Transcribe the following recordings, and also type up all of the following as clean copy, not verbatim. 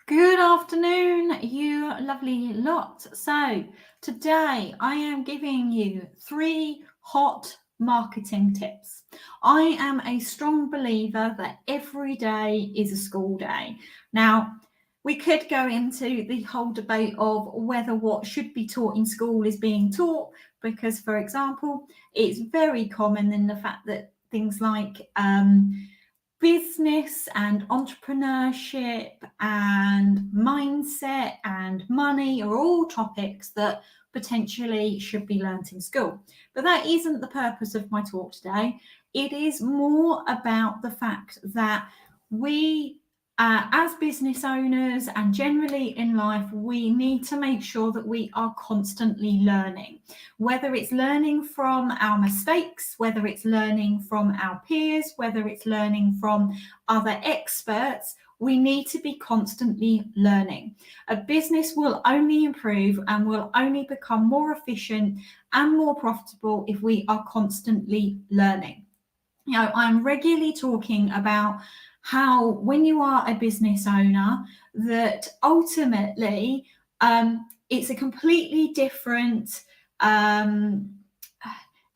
Good afternoon, you lovely lot. So, today I am giving you 3 hot marketing tips. I am a strong believer that every day is a school day. Now, we could go into the whole debate of whether what should be taught in school is being taught, because, for example, it's very common in the fact that things like business and entrepreneurship and mindset and money are all topics that potentially should be learnt in school. But that isn't the purpose of my talk today. It is more about the fact that we, as business owners and generally in life, we need to make sure that we are constantly learning, whether it's learning from our mistakes, whether it's learning from our peers, whether it's learning from other experts. We need to be constantly learning. A business will only improve and will only become more efficient and more profitable if we are constantly learning. I'm regularly talking about how when you are a business owner, that ultimately it's a completely different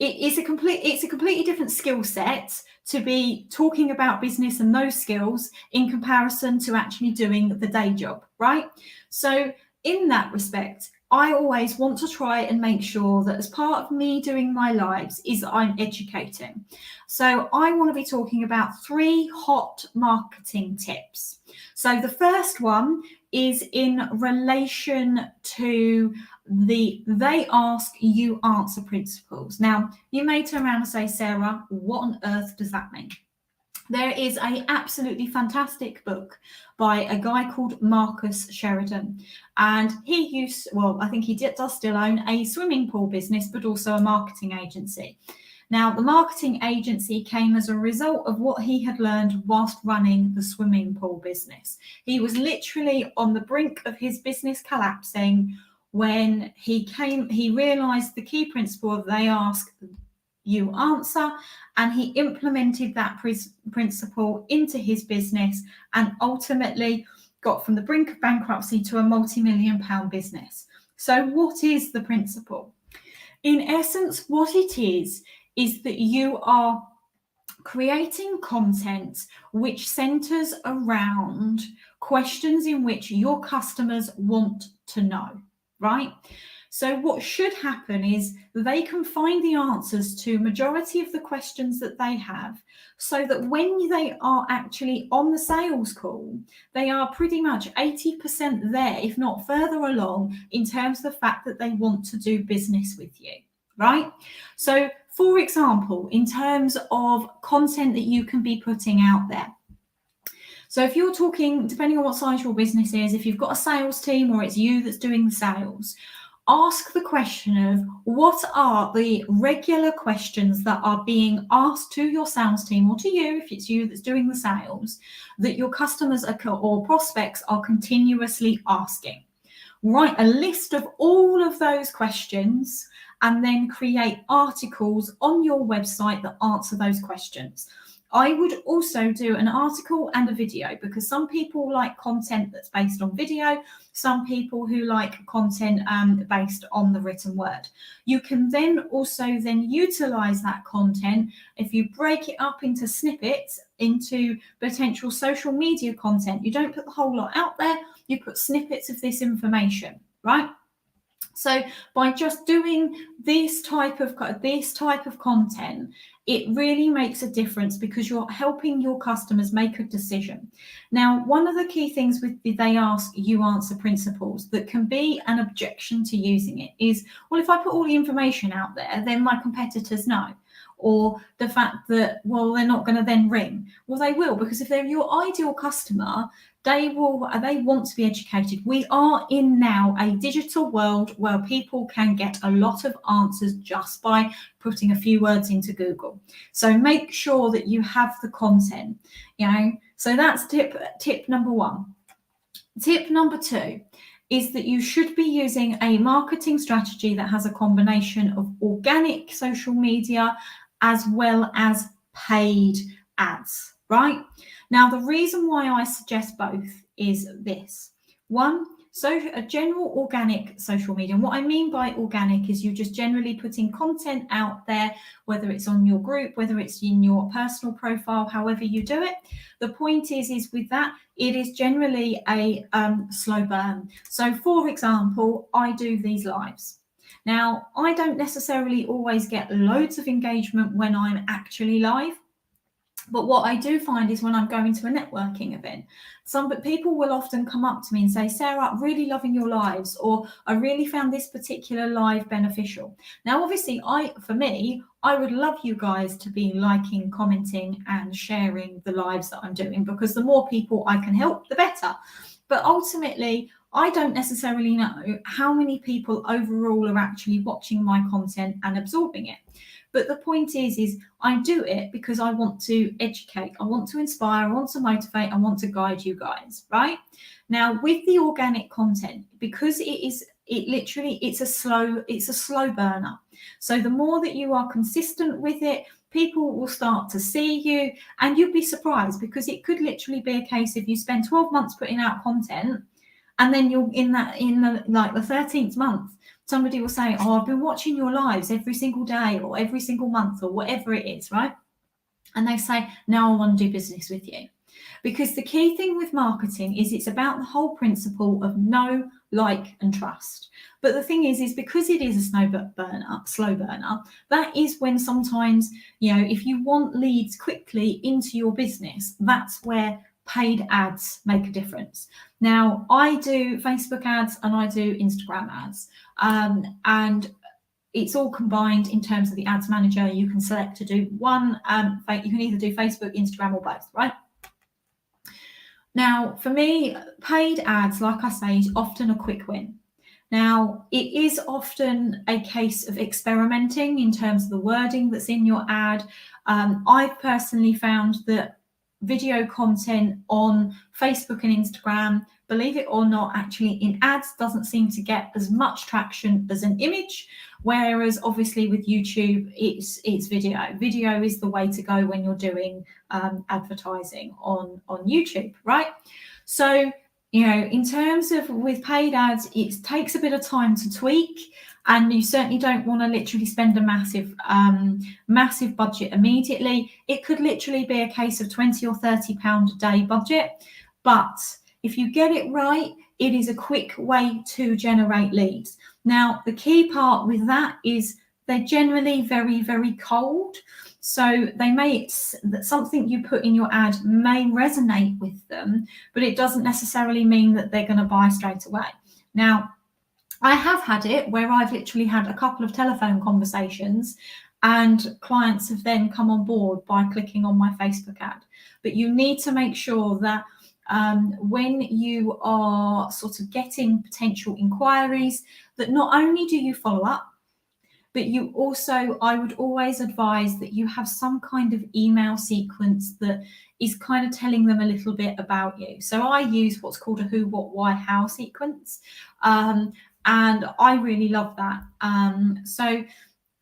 it's a completely different skill set to be talking about business and those skills in comparison to actually doing the day job, right? So in that respect, I always want to try and make sure that as part of me doing my lives is that I'm educating. So I want to be talking about 3 hot marketing tips. So the first one is in relation to the they ask, you answer principles. Now, you may turn around and say, Sarah, what on earth does that mean? There is a absolutely fantastic book by a guy called Marcus Sheridan, and I think he does still own a swimming pool business, but also a marketing agency. Now, the marketing agency came as a result of what he had learned whilst running the swimming pool business. He was literally on the brink of his business collapsing when he realized the key principle of they ask, you answer, and he implemented that principle into his business and ultimately got from the brink of bankruptcy to a multi-million-pound business. So what is the principle? In essence, what it is that you are creating content which centers around questions in which your customers want to know, right? So what should happen is they can find the answers to majority of the questions that they have, so that when they are actually on the sales call, they are pretty much 80% there, if not further along, in terms of the fact that they want to do business with you, right? So for example, in terms of content that you can be putting out there, so if you're talking, depending on what size your business is, if you've got a sales team or it's you that's doing the sales, ask the question of what are the regular questions that are being asked to your sales team or to you, if it's you that's doing the sales, that your customers or prospects are continuously asking. Write a list of all of those questions and then create articles on your website that answer those questions. I would also do an article and a video, because some people like content that's based on video, some people who like content based on the written word. You can then also utilize that content if you break it up into snippets, into potential social media content. You don't put the whole lot out there, you put snippets of this information, right? So by just doing this type of content, it really makes a difference, because you're helping your customers make a decision. Now, one of the key things with the they ask, you answer principles that can be an objection to using it is, well, if I put all the information out there, then my competitors know. Or the fact that, well, they're not going to then ring. Well, they will, because if they're your ideal customer, they want to be educated. We are in now a digital world where people can get a lot of answers just by putting a few words into Google. So make sure that you have the content, So that's tip number 1. Tip number 2 is that you should be using a marketing strategy that has a combination of organic social media as well as paid ads, right? Now, the reason why I suggest both is this. One, so a general organic social media. And what I mean by organic is you just generally putting content out there, whether it's on your group, whether it's in your personal profile, however you do it. The point is with that, it is generally a slow burn. So for example, I do these lives. Now, I don't necessarily always get loads of engagement when I'm actually live. But what I do find is when I'm going to a networking event, some people will often come up to me and say, Sarah, really loving your lives, or I really found this particular live beneficial. Now, obviously, for me, I would love you guys to be liking, commenting, and sharing the lives that I'm doing, because the more people I can help, the better. But ultimately, I don't necessarily know how many people overall are actually watching my content and absorbing it. But the point is I do it because I want to educate, I want to inspire, I want to motivate, I want to guide you guys, right? Now, with the organic content, because it's a slow burner. So the more that you are consistent with it, people will start to see you, and you'll be surprised, because it could literally be a case if you spend 12 months putting out content, and then you're in the 13th month, somebody will say, oh, I've been watching your lives every single day or every single month or whatever it is, right? And they say, now I want to do business with you. Because the key thing with marketing is it's about the whole principle of know, like, and trust. But the thing is because it is a slow burner, that is when sometimes, if you want leads quickly into your business, that's where paid ads make a difference. Now, I do Facebook ads and I do Instagram ads, and it's all combined in terms of the ads manager. You can select to do one. You can either do Facebook, Instagram, or both, right? Now, for me, paid ads, like I say, is often a quick win. Now, it is often a case of experimenting in terms of the wording that's in your ad. I've personally found that video content on Facebook and Instagram, believe it or not, actually in ads doesn't seem to get as much traction as an image, whereas obviously with YouTube, it's video. Video is the way to go when you're doing advertising on YouTube, right? So, in terms of with paid ads, it takes a bit of time to tweak, and you certainly don't want to literally spend a massive budget immediately. It could literally be a case of £20 or £30 a day budget. But if you get it right, it is a quick way to generate leads. Now, the key part with that is they're generally very, very cold. So something you put in your ad may resonate with them, but it doesn't necessarily mean that they're going to buy straight away. Now, I have had it where I've literally had a couple of telephone conversations and clients have then come on board by clicking on my Facebook ad. But you need to make sure that when you are sort of getting potential inquiries, that not only do you follow up, but you also, I would always advise that you have some kind of email sequence that is kind of telling them a little bit about you. So I use what's called a who, what, why, how sequence. And I really love that. So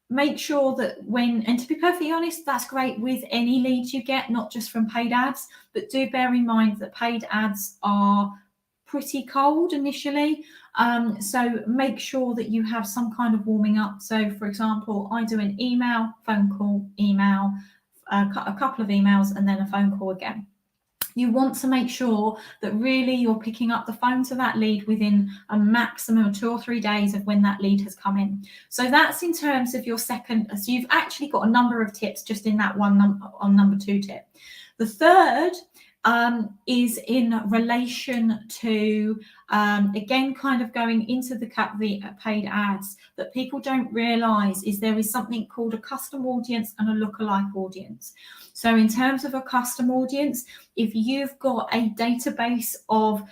make sure that and to be perfectly honest, that's great with any leads you get, not just from paid ads, but do bear in mind that paid ads are pretty cold initially. So make sure that you have some kind of warming up. So for example, I do an email, phone call, email, a couple of emails, and then a phone call again. You want to make sure that really you're picking up the phone to that lead within a maximum of 2 or 3 days of when that lead has come in. So that's in terms of your second. So you've actually got a number of tips just in that one on number 2 tip. The third is in relation to, again, kind of going into the paid ads, that people don't realize is there is something called a custom audience and a lookalike audience. So in terms of a custom audience, if you've got a database of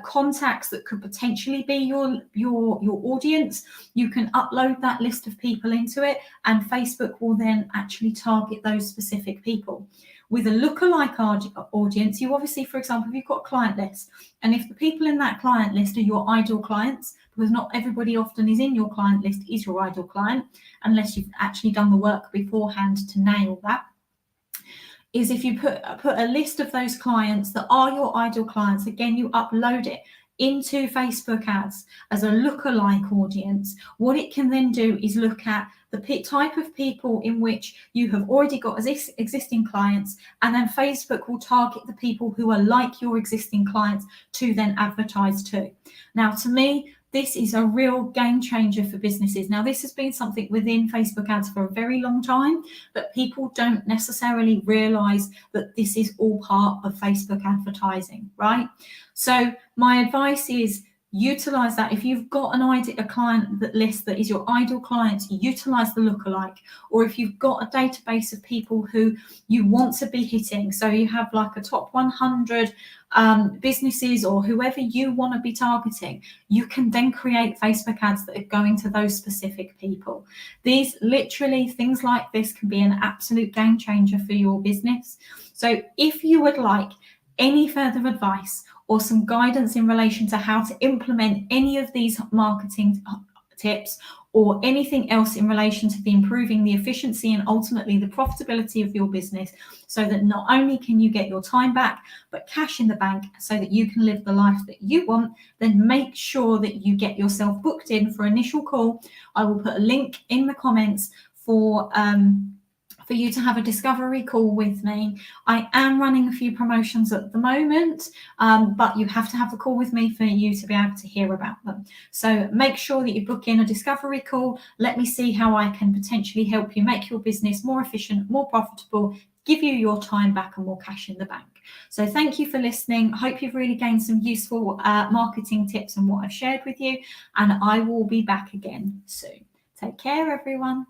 contacts that could potentially be your audience, you can upload that list of people into it, and Facebook will then actually target those specific people. With a lookalike audience, you obviously, for example, if you've got a client list, and if the people in that client list are your ideal clients, because not everybody often is in your client list is your ideal client, unless you've actually done the work beforehand to nail that, is if you put a list of those clients that are your ideal clients, again, you upload it into Facebook ads as a lookalike audience, what it can then do is look at the type of people in which you have already got as existing clients, and then Facebook will target the people who are like your existing clients to then advertise to. Now, to me, this is a real game changer for businesses. Now, this has been something within Facebook ads for a very long time, but people don't necessarily realize that this is all part of Facebook advertising, right? So my advice is utilize that. If you've got a client list that is your ideal clients, utilize the lookalike. Or if you've got a database of people who you want to be hitting, so you have like a top 100 businesses or whoever you want to be targeting, you can then create Facebook ads that are going to those specific people. These literally things like this can be an absolute game changer for your business. So if you would like any further advice or some guidance in relation to how to implement any of these marketing tips or anything else in relation to improving the efficiency and ultimately the profitability of your business, so that not only can you get your time back, but cash in the bank so that you can live the life that you want, then make sure that you get yourself booked in for initial call. I will put a link in the comments for you to have a discovery call with me. I am running a few promotions at the moment, but you have to have the call with me for you to be able to hear about them. So make sure that you book in a discovery call. Let me see how I can potentially help you make your business more efficient, more profitable, give you your time back and more cash in the bank. So thank you for listening. Hope you've really gained some useful marketing tips and what I've shared with you, and I will be back again soon. Take care, everyone.